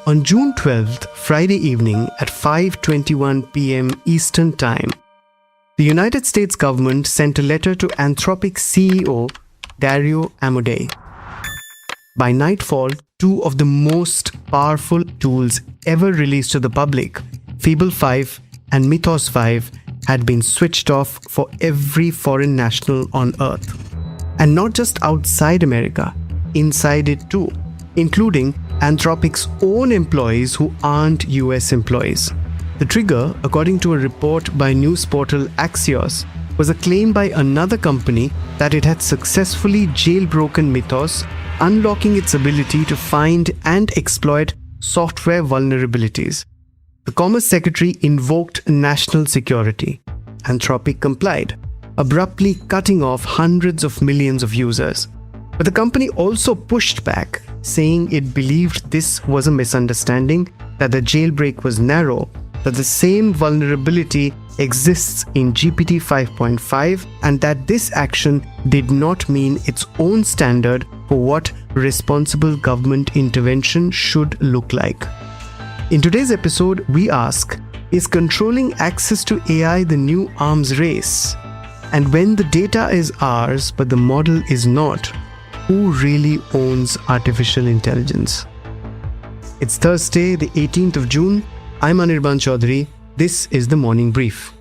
On June 12th, Friday evening at 5:21 p.m. Eastern Time, the United States government sent a letter to Anthropic CEO Dario Amodei. By nightfall, two of the most powerful tools ever released to the public, Fable 5 and Mythos 5, had been switched off for every foreign national on Earth. And not just outside America, inside it too, including Anthropic's own employees who aren't US employees. The trigger, according to a report by news portal Axios, was a claim by another company that it had successfully jailbroken Mythos, unlocking its ability to find and exploit software vulnerabilities. The Commerce Secretary invoked national security. Anthropic complied, abruptly cutting off hundreds of millions of users. But the company also pushed back, saying it believed this was a misunderstanding, that the jailbreak was narrow, that the same vulnerability exists in GPT 5.5, and that this action did not mean its own standard for what responsible government intervention should look like. In today's episode, we ask, is controlling access to AI the new arms race? And when the data is ours but the model is not, who really owns artificial intelligence? It's Thursday, the 18th of June. I'm Anirban Chowdhury. This is the Morning Brief.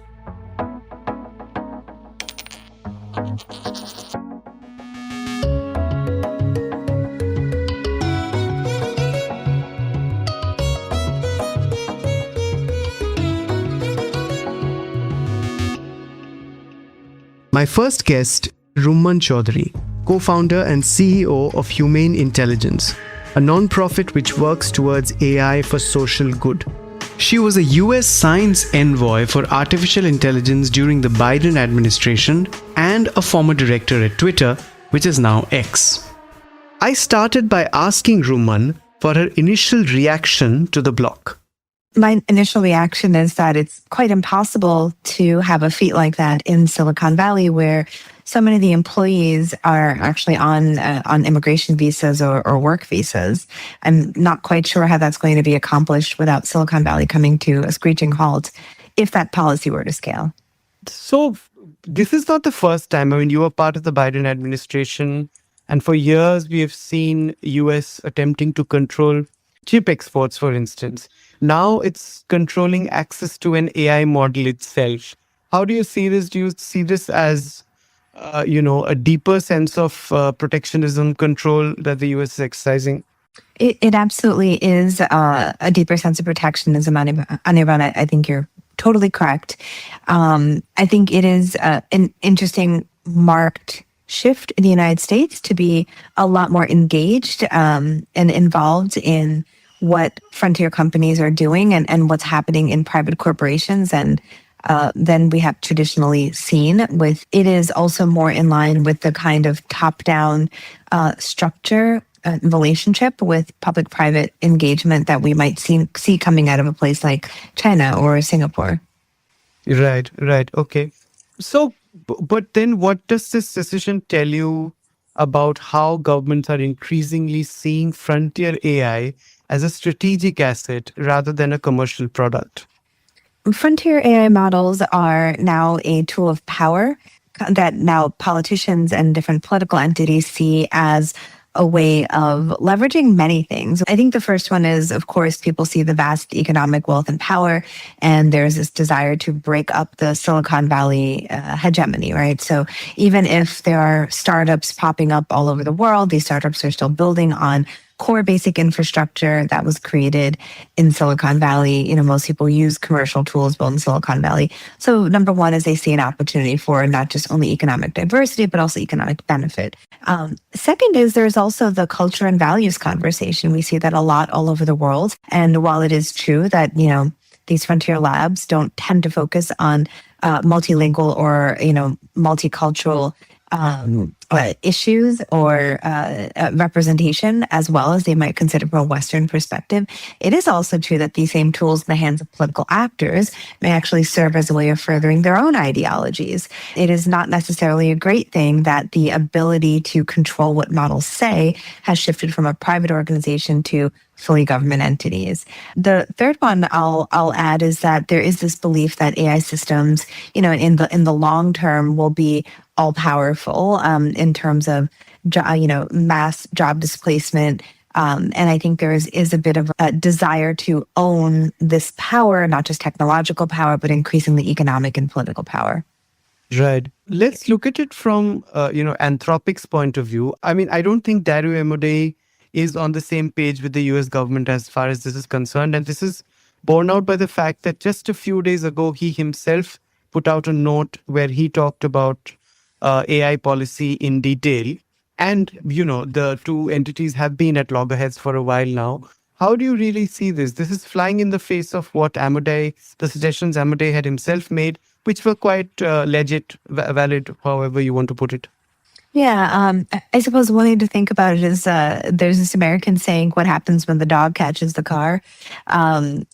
My first guest, Rumman Chowdhury, co-founder and CEO of Humane Intelligence, a non-profit which works towards AI for social good. She was a US science envoy for artificial intelligence during the Biden administration and a former director at Twitter, which is now X. I started by asking Rumman for her initial reaction to the block. My initial reaction is that it's quite impossible to have a feat like that in Silicon Valley, where so many of the employees are actually on immigration visas or work visas. I'm not quite sure how that's going to be accomplished without Silicon Valley coming to a screeching halt if that policy were to scale. So this is not the first time. I mean, you were part of the Biden administration, and for years we have seen US attempting to control chip exports, for instance. Now it's controlling access to an AI model itself. How do you see this? Do you see this as, a deeper sense of protectionism control that the US is exercising? It absolutely is a deeper sense of protectionism, Anirban. I think you're totally correct. I think it is an interesting marked shift in the United States to be a lot more engaged and involved in what frontier companies are doing and what's happening in private corporations and than we have traditionally seen. It is also more in line with the kind of top-down structure relationship with public-private engagement that we might see coming out of a place like China or Singapore. Right. Okay. So, but then what does this decision tell you about how governments are increasingly seeing frontier AI as a strategic asset rather than a commercial product? Frontier AI models are now a tool of power that now politicians and different political entities see as a way of leveraging many things. I think the first one is, of course, people see the vast economic wealth and power, and there's this desire to break up the Silicon Valley hegemony, right? So even if there are startups popping up all over the world, these startups are still building on core basic infrastructure that was created in Silicon Valley. Most people use commercial tools built in Silicon Valley. So number one is they see an opportunity for not just only economic diversity, but also economic benefit. Second is there's also the culture and values conversation. We see that a lot all over the world. And while it is true that, these frontier labs don't tend to focus on multilingual or, multicultural issues or representation as well as they might consider from a Western perspective, it is also true that these same tools in the hands of political actors may actually serve as a way of furthering their own ideologies. It is not necessarily a great thing that the ability to control what models say has shifted from a private organization to fully government entities. The third one I'll add is that there is this belief that AI systems, in the long term, will be all powerful in terms of mass job displacement. And I think there is a bit of a desire to own this power, not just technological power, but increasingly economic and political power. Right. Let's look at it from, Anthropic's point of view. I mean, I don't think Dario Amodei is on the same page with the US government as far as this is concerned. And this is borne out by the fact that just a few days ago, he himself put out a note where he talked about AI policy in detail. And, the two entities have been at loggerheads for a while now. How do you really see this? This is flying in the face of what Amodei, the suggestions Amodei had himself made, which were quite legit, valid, however you want to put it. Yeah, I suppose one way to think about it is there's this American saying, "What happens when the dog catches the car?" And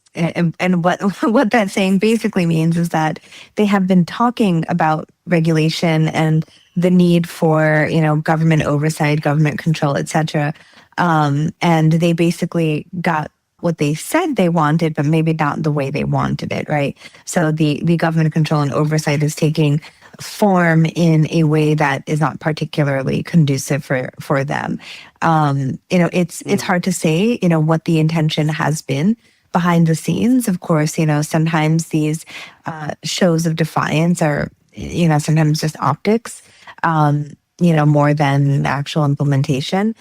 what that saying basically means is that they have been talking about regulation and the need for government oversight, government control, etc. And they basically got what they said they wanted, but maybe not the way they wanted it, right? So the government control and oversight is taking form in a way that is not particularly conducive for them. It's hard to say, what the intention has been behind the scenes. Of course, sometimes these shows of defiance are, sometimes just optics. More than actual implementation.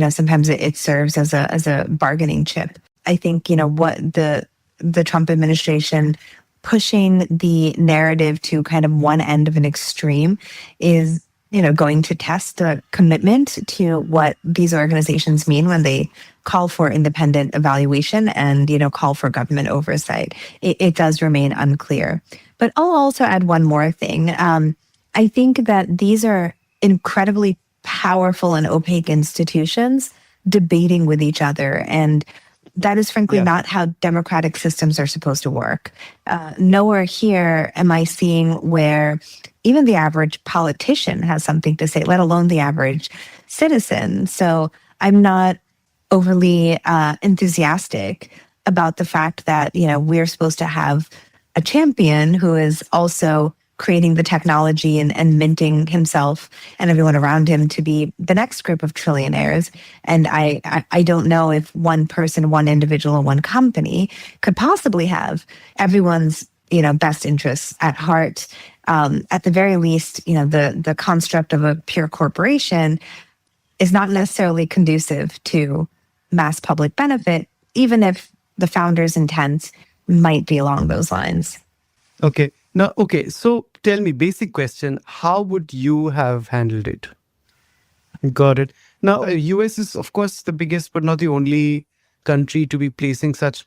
Sometimes it serves as a bargaining chip. I think, what the Trump administration pushing the narrative to kind of one end of an extreme is, going to test the commitment to what these organizations mean when they call for independent evaluation and, call for government oversight. It does remain unclear. But I'll also add one more thing. I think that these are incredibly powerful and opaque institutions debating with each other. And that is frankly not how democratic systems are supposed to work. Nowhere here am I seeing where even the average politician has something to say, let alone the average citizen. So I'm not overly enthusiastic about the fact that, we're supposed to have a champion who is also creating the technology and minting himself and everyone around him to be the next group of trillionaires. And I don't know if one person, one individual, one company could possibly have everyone's best interests at heart. At the very least, the construct of a pure corporation is not necessarily conducive to mass public benefit, even if the founder's intent might be along those lines. Okay. Now, so tell me, basic question, how would you have handled it? Got it. Now, US is, of course, the biggest, but not the only country to be placing such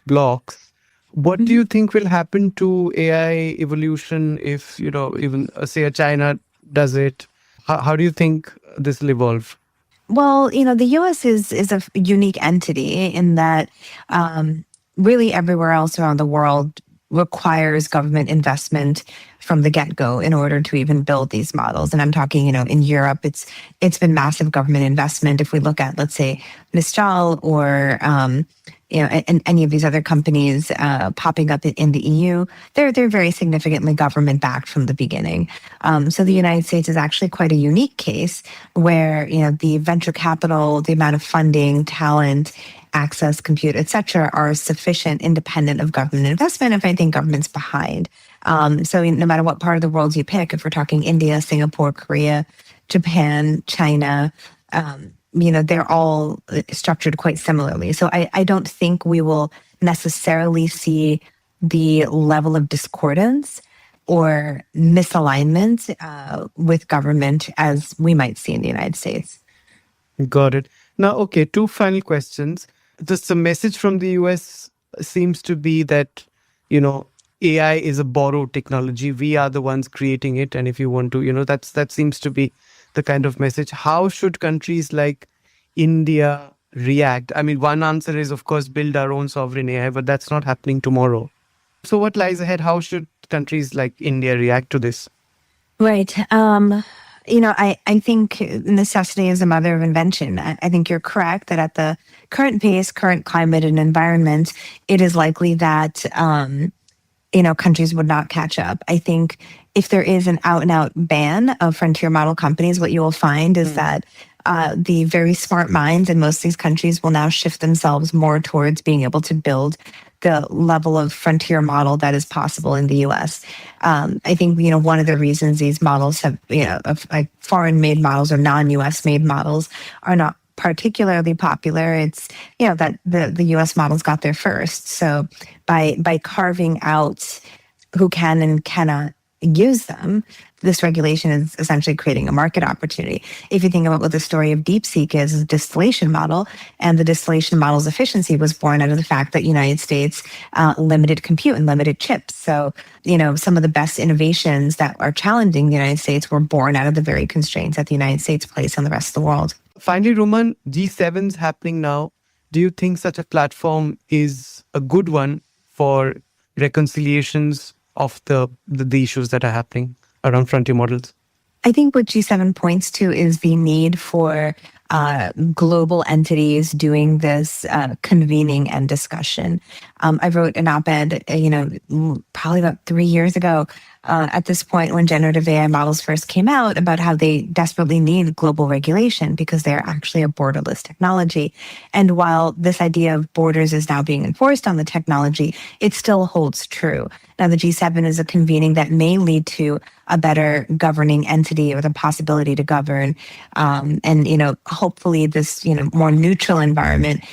blocks. What do you think will happen to AI evolution if, even say a China does it? How do you think this will evolve? Well, the US is a unique entity in that really everywhere else around the world requires government investment from the get-go in order to even build these models. And I'm talking, in Europe, it's been massive government investment. If we look at, let's say, Mistral or and any of these other companies popping up in the EU, they're very significantly government backed from the beginning. So the United States is actually quite a unique case where the venture capital, the amount of funding, talent, access, compute, et cetera, are sufficient independent of government investment if I think government's behind. So no matter what part of the world you pick, if we're talking India, Singapore, Korea, Japan, China, they're all structured quite similarly. So I don't think we will necessarily see the level of discordance or misalignment with government as we might see in the United States. Got it. Now, two final questions. The message from the US seems to be that, AI is a borrowed technology. We are the ones creating it. And if you want to, that seems to be the kind of message. How should countries like India react? I mean, one answer is, of course, build our own sovereign AI, but that's not happening tomorrow. So what lies ahead? How should countries like India react to this? Right. I think necessity is the mother of invention. I think you're correct that at the current pace, current climate and environment, it is likely that, countries would not catch up. I think if there is an out and out ban of frontier model companies, what you will find is that the very smart minds in most of these countries will now shift themselves more towards being able to build the level of frontier model that is possible in the U.S. I think, one of the reasons these models have, of like foreign made models or non-U.S. made models are not particularly popular. It's, that the U.S. models got there first. So by carving out who can and cannot use them, this regulation is essentially creating a market opportunity. If you think about what the story of DeepSeek is a distillation model, and the distillation model's efficiency was born out of the fact that United States limited compute and limited chips. So, some of the best innovations that are challenging the United States were born out of the very constraints that the United States placed on the rest of the world. Finally, Rumman, G7's happening now. Do you think such a platform is a good one for reconciliations of the issues that are happening around frontier models? I think what G7 points to is the need for global entities doing this convening and discussion. I wrote an op-ed, probably about 3 years ago, at this point when generative AI models first came out, about how they desperately need global regulation because they're actually a borderless technology. And while this idea of borders is now being enforced on the technology, it still holds true. Now, the G7 is a convening that may lead to a better governing entity or the possibility to govern. And hopefully this, more neutral environment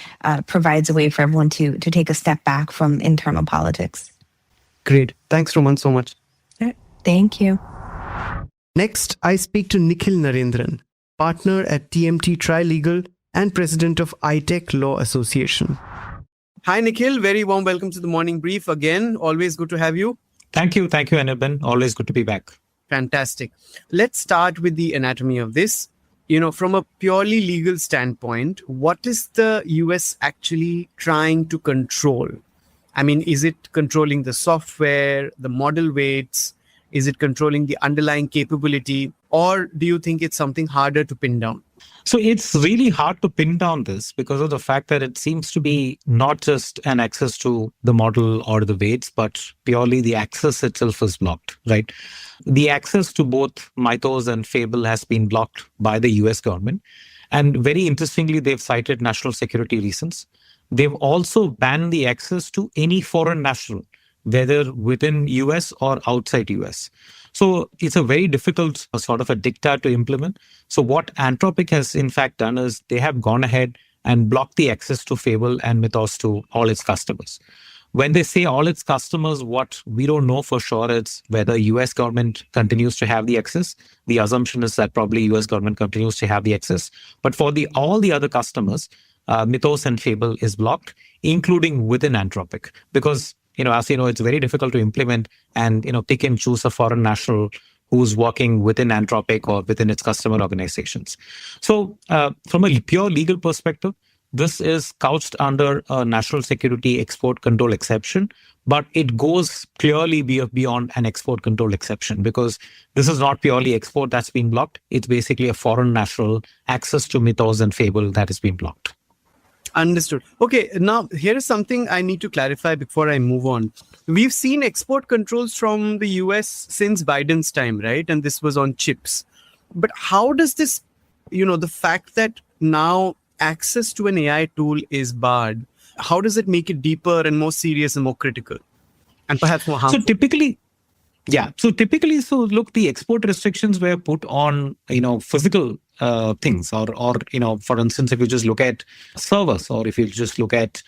provides a way for everyone to take a step back from internal politics. Great. Thanks, Rumman, so much. Thank you. Next, I speak to Nikhil Narendran, partner at TMT Trilegal and president of ITechLaw Association. Hi, Nikhil. Very warm welcome to the Morning Brief again. Always good to have you. Thank you, Anirban. Always good to be back. Fantastic. Let's start with the anatomy of this. From a purely legal standpoint, what is the US actually trying to control? I mean, is it controlling the software, the model weights? Is it controlling the underlying capability? Or do you think it's something harder to pin down? So it's really hard to pin down this because of the fact that it seems to be not just an access to the model or the weights, but purely the access itself is blocked, right? The access to both Mythos and Fable has been blocked by the US government. And very interestingly, they've cited national security reasons. They've also banned the access to any foreign national, whether within US or outside US. So it's a very difficult sort of a diktat to implement. So what Anthropic has in fact done is they have gone ahead and blocked the access to Fable and Mythos to all its customers. When they say all its customers, what we don't know for sure is whether US government continues to have the access. The assumption is that probably US government continues to have the access. But for all the other customers, Mythos and Fable is blocked, including within Anthropic. Because as you know, it's very difficult to implement and, pick and choose a foreign national who's working within Anthropic or within its customer organizations. So from a pure legal perspective, this is couched under a national security export control exception, but it goes clearly beyond an export control exception because this is not purely export that's been blocked. It's basically a foreign national access to Mythos and Fable that has been blocked. Understood. Okay, now here is something I need to clarify before I move on. We've seen export controls from the US since Biden's time, right? And this was on chips. But how does this, the fact that now access to an AI tool is barred, how does it make it deeper and more serious and more critical? And perhaps more harmful? So typically, look, the export restrictions were put on, physical things or, for instance, if you just look at servers or if you just look at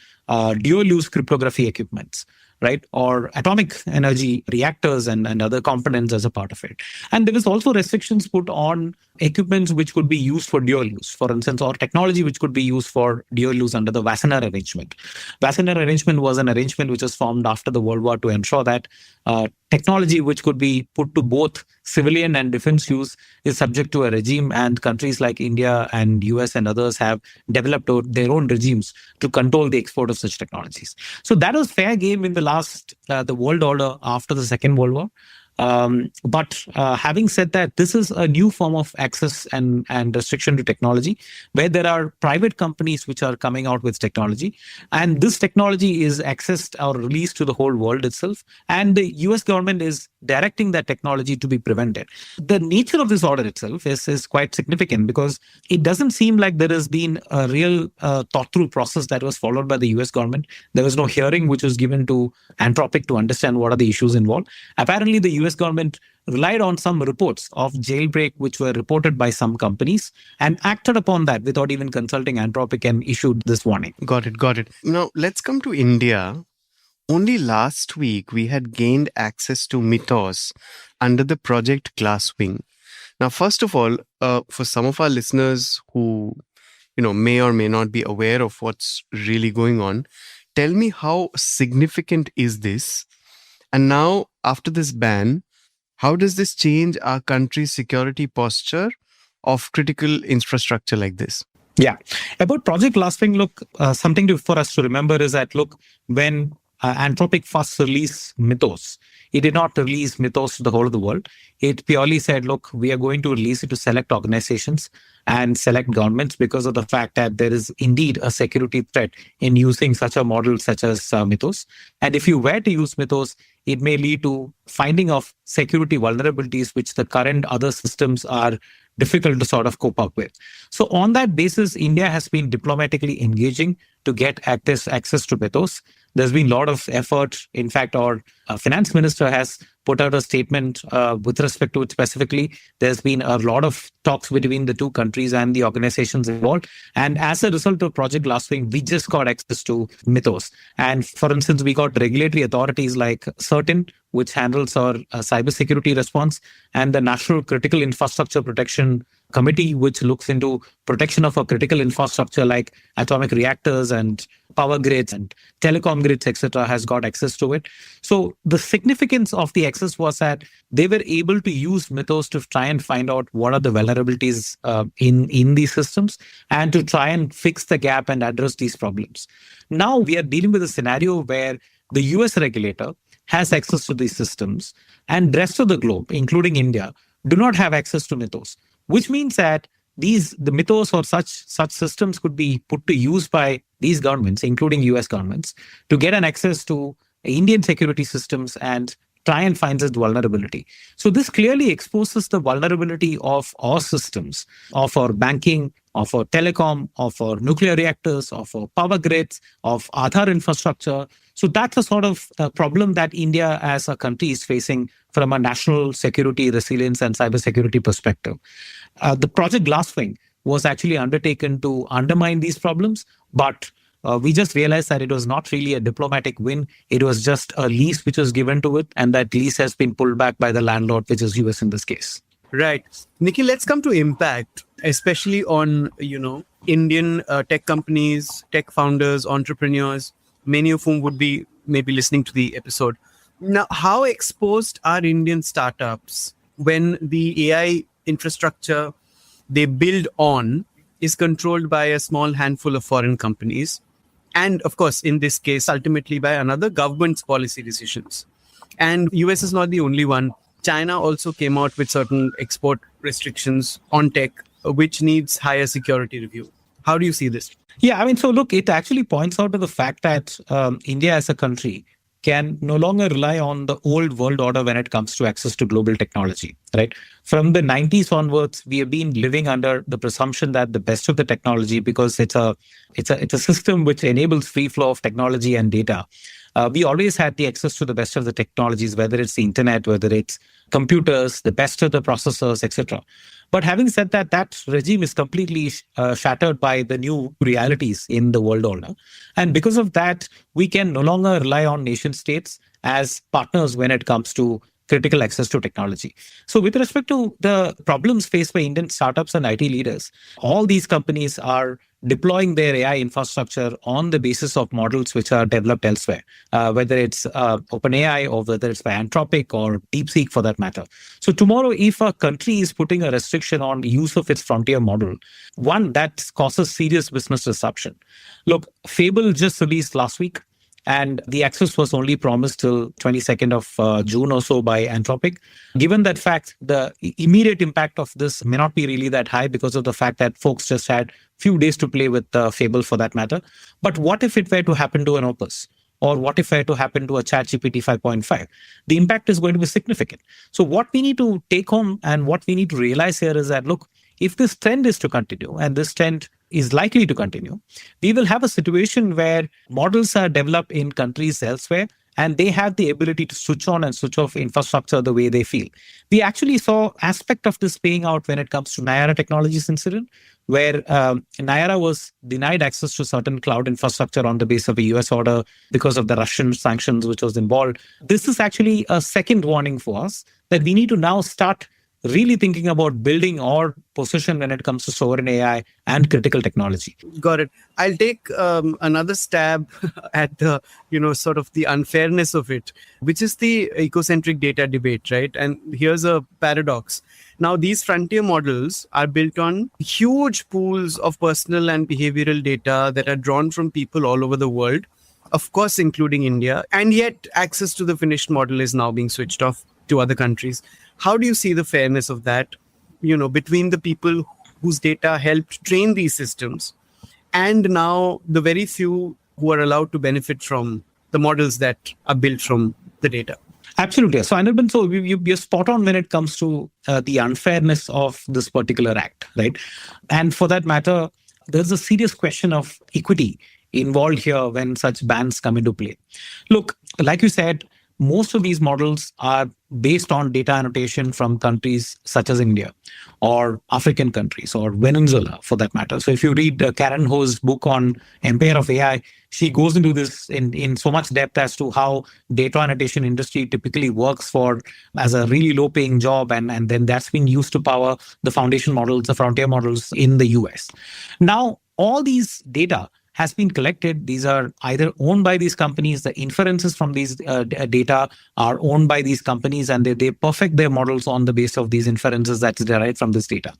dual use cryptography equipments, right? Or atomic energy reactors and other components as a part of it. And there is also restrictions put on equipments which could be used for dual use, for instance, or technology which could be used for dual use under the Wassenaar arrangement. Wassenaar arrangement was an arrangement which was formed after the World War to ensure that technology which could be put to both civilian and defense use is subject to a regime, and countries like India and US and others have developed their own regimes to control the export of such technologies. So that was fair game in the world order after the Second World War. But having said that, this is a new form of access and restriction to technology, where there are private companies which are coming out with technology. And this technology is accessed or released to the whole world itself. And the US government is directing that technology to be prevented. The nature of this order itself is quite significant, because it doesn't seem like there has been a real thought through process that was followed by the US government. There was no hearing which was given to Anthropic to understand what are the issues involved. Apparently, the US government relied on some reports of jailbreak which were reported by some companies and acted upon that without even consulting Anthropic and issued this warning. Got it. Now, let's come to India. Only last week, we had gained access to Mythos under the Project Glasswing. Now, first of all, for some of our listeners who may or may not be aware of what's really going on, tell me, how significant is this? And now, after this ban, how does this change our country's security posture of critical infrastructure like this? Yeah. About Project Glasswing, look, something for us to remember is that, look, when Anthropic first released Mythos, it did not release Mythos to the whole of the world. It purely said, look, we are going to release it to select organizations and select governments, because of the fact that there is indeed a security threat in using such a model such as Mythos. And if you were to use Mythos, it may lead to finding of security vulnerabilities which the current other systems are difficult to sort of cope up with. So on that basis, India has been diplomatically engaging to get access to Mythos. There's been a lot of effort. In fact, our finance minister has put out a statement with respect to it specifically. There's been a lot of talks between the two countries and the organizations involved. And as a result of Project Glasswing, we just got access to Mythos. And for instance, we got regulatory authorities like Certain, which handles our cybersecurity response, and the National Critical Infrastructure Protection Committee, which looks into protection of a critical infrastructure like atomic reactors and power grids and telecom grids, etc., has got access to it. So the significance of the access was that they were able to use Mythos to try and find out what are the vulnerabilities in these systems, and to try and fix the gap and address these problems. Now we are dealing with a scenario where the US regulator has access to these systems, and the rest of the globe, including India, do not have access to Mythos, which means that the Mythos or such systems could be put to use by these governments, including US governments, to get an access to Indian security systems and try and find this vulnerability. So this clearly exposes the vulnerability of our systems, of our banking, of our telecom, of our nuclear reactors, of our power grids, of Aadhaar infrastructure. So that's a sort of problem that India as a country is facing from a national security, resilience, and cybersecurity perspective. The Project Glasswing was actually undertaken to undermine these problems, but we just realized that it was not really a diplomatic win. It was just a lease which was given to it, and that lease has been pulled back by the landlord, which is US in this case. Right. Nikhil, let's come to impact, especially on, Indian tech companies, tech founders, entrepreneurs, many of whom would be maybe listening to the episode. Now, how exposed are Indian startups when the AI infrastructure they build on is controlled by a small handful of foreign companies? And of course, in this case, ultimately by another government's policy decisions. And US is not the only one. China also came out with certain export restrictions on tech, which needs higher security review. How do you see this? Yeah, so look, it actually points out to the fact that India as a country can no longer rely on the old world order when it comes to access to global technology, right? From the 90s onwards, we have been living under the presumption that the best of the technology, because it's a system which enables free flow of technology and data. We always had the access to the best of the technologies, whether it's the internet, whether it's computers, the best of the processors, etc. But having said that, that regime is completely shattered by the new realities in the world order. And because of that, we can no longer rely on nation states as partners when it comes to critical access to technology. So with respect to the problems faced by Indian startups and IT leaders, all these companies are deploying their AI infrastructure on the basis of models which are developed elsewhere, whether it's OpenAI or whether it's by Anthropic or DeepSeek for that matter. So tomorrow, if a country is putting a restriction on the use of its frontier model, one, that causes serious business disruption. Look, Fable just released last week, And the access was only promised till 22nd of June or so by Anthropic. Given that fact, the immediate impact of this may not be really that high because of the fact that folks just had few days to play with Fable for that matter. But what if it were to happen to an Opus? Or what if it were to happen to a ChatGPT 5.5? The impact is going to be significant. So what we need to take home and what we need to realize here is that, look, if this trend is to continue, and this trend is likely to continue, we will have a situation where models are developed in countries elsewhere and they have the ability to switch on and switch off infrastructure the way they feel. We actually saw aspect of this playing out when it comes to Nayara Technologies incident, where Nayara was denied access to certain cloud infrastructure on the basis of a US order because of the Russian sanctions which was involved. This is actually a second warning for us that we need to now start really thinking about building our position when it comes to sovereign AI and critical technology. Got it. I'll take another stab at the, sort of the unfairness of it, which is the ecocentric data debate, right? And here's a paradox. Now, these frontier models are built on huge pools of personal and behavioral data that are drawn from people all over the world, of course, including India. And yet access to the finished model is now being switched off to other countries. How do you see the fairness of that, between the people whose data helped train these systems and now the very few who are allowed to benefit from the models that are built from the data? Absolutely. So, Anirban, so you're spot on when it comes to the unfairness of this particular act, right? And for that matter, there's a serious question of equity involved here when such bans come into play. Look, like you said, most of these models are based on data annotation from countries such as India or African countries or Venezuela for that matter. So if you read Karen Ho's book on Empire of AI, she goes into this in so much depth as to how data annotation industry typically works as a really low paying job. And then that's been used to power the foundation models, the frontier models in the US. Now, all these data has been collected. These are either owned by these companies. The inferences from these data are owned by these companies, and they perfect their models on the basis of these inferences that's derived from this data.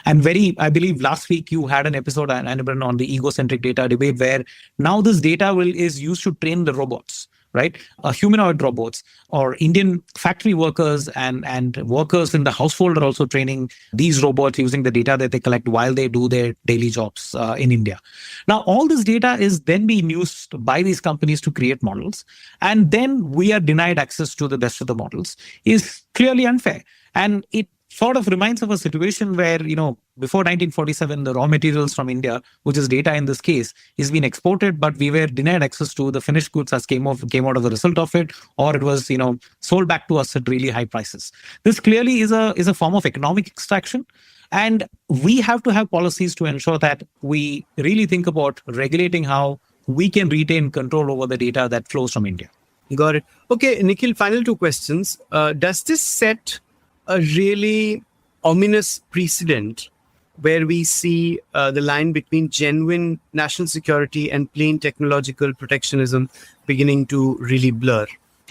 And I believe last week you had an episode on the egocentric data debate, where now this data is used to train the robots, right? Humanoid robots or Indian factory workers and workers in the household are also training these robots using the data that they collect while they do their daily jobs in India. Now, all this data is then being used by these companies to create models. And then we are denied access to the best of the models is clearly unfair. And it sort of reminds of a situation where, before 1947, the raw materials from India, which is data in this case, is being exported, but we were denied access to the finished goods as came out of the result of it, or it was, sold back to us at really high prices. This clearly is a form of economic extraction. And we have to have policies to ensure that we really think about regulating how we can retain control over the data that flows from India. Got it. Okay, Nikhil, final two questions. Does this set a really ominous precedent where we see the line between genuine national security and plain technological protectionism beginning to really blur?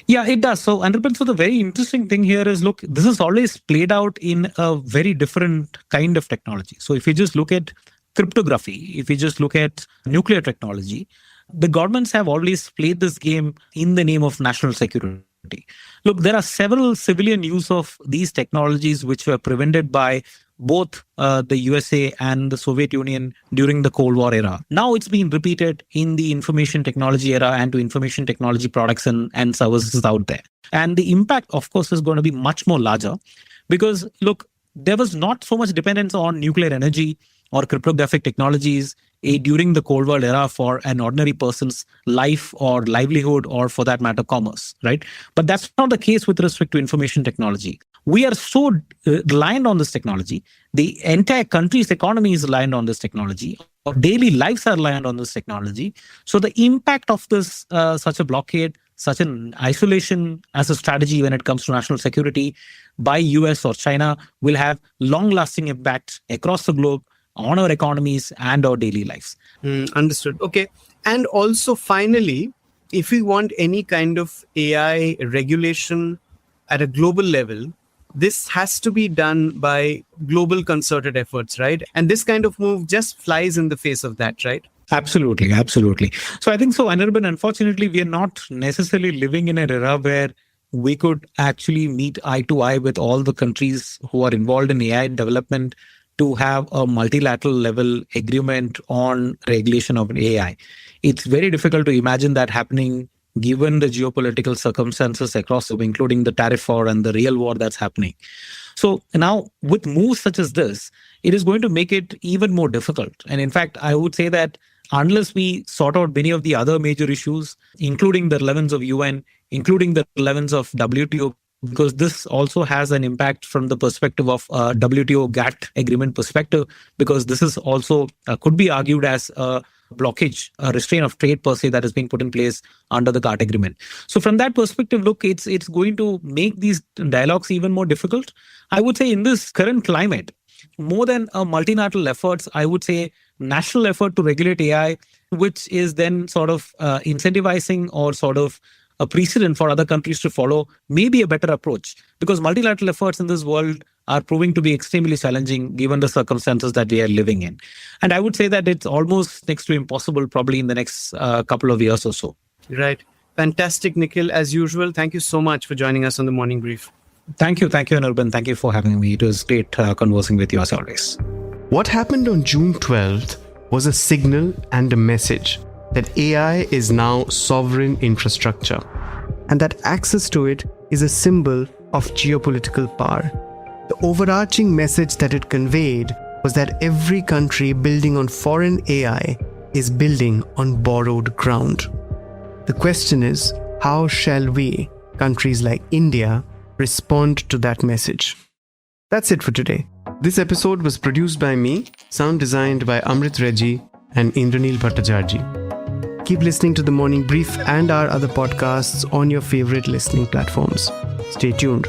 Yeah, it does. So, Anirban, so the very interesting thing here is, look, this is always played out in a very different kind of technology. So if you just look at cryptography, if you just look at nuclear technology, the governments have always played this game in the name of national security. Look, there are several civilian use of these technologies which were prevented by both the USA and the Soviet Union during the Cold War era. Now it's been repeated in the information technology era and to information technology products and services out there. And the impact, of course, is going to be much more larger because, look, there was not so much dependence on nuclear energy or cryptographic technologies during the Cold War era for an ordinary person's life or livelihood or, for that matter, commerce, right? But that's not the case with respect to information technology. We are so reliant on this technology. The entire country's economy is reliant on this technology. Our daily lives are reliant on this technology. So the impact of this, such a blockade, such an isolation as a strategy when it comes to national security by US or China will have long-lasting impacts across the globe on our economies and our daily lives. Understood. Okay. And also, finally, if we want any kind of AI regulation at a global level, this has to be done by global concerted efforts, right? And this kind of move just flies in the face of that, right? Absolutely, absolutely. So I think so, Anirban, unfortunately, we are not necessarily living in an era where we could actually meet eye to eye with all the countries who are involved in AI development to have a multilateral level agreement on regulation of AI. It's very difficult to imagine that happening given the geopolitical circumstances across, including the tariff war and the real war that's happening. So now, with moves such as this, it is going to make it even more difficult. And in fact, I would say that unless we sort out many of the other major issues, including the relevance of UN, including the relevance of WTO, because this also has an impact from the perspective of WTO GATT agreement perspective, because this is also could be argued as a blockage, a restraint of trade per se that is being put in place under the GATT agreement. So from that perspective, look, it's going to make these dialogues even more difficult. I would say in this current climate, more than a multinational efforts, I would say national effort to regulate AI, which is then sort of incentivizing or sort of a precedent for other countries to follow, may be a better approach, because multilateral efforts in this world are proving to be extremely challenging given the circumstances that we are living in. And I would say that it's almost next to impossible probably in the next couple of years or so. Right. Fantastic, Nikhil. As usual, thank you so much for joining us on the Morning Brief. Thank you, Anirban. Thank you for having me. It was great conversing with you as always. What happened on June 12th was a signal and a message that AI is now sovereign infrastructure, and that access to it is a symbol of geopolitical power. The overarching message that it conveyed was that every country building on foreign AI is building on borrowed ground. The question is, how shall we, countries like India, respond to that message? That's it for today. This episode was produced by me, sound designed by Amrit Reggie and Indranil Bhattacharjee. Keep listening to The Morning Brief and our other podcasts on your favorite listening platforms. Stay tuned.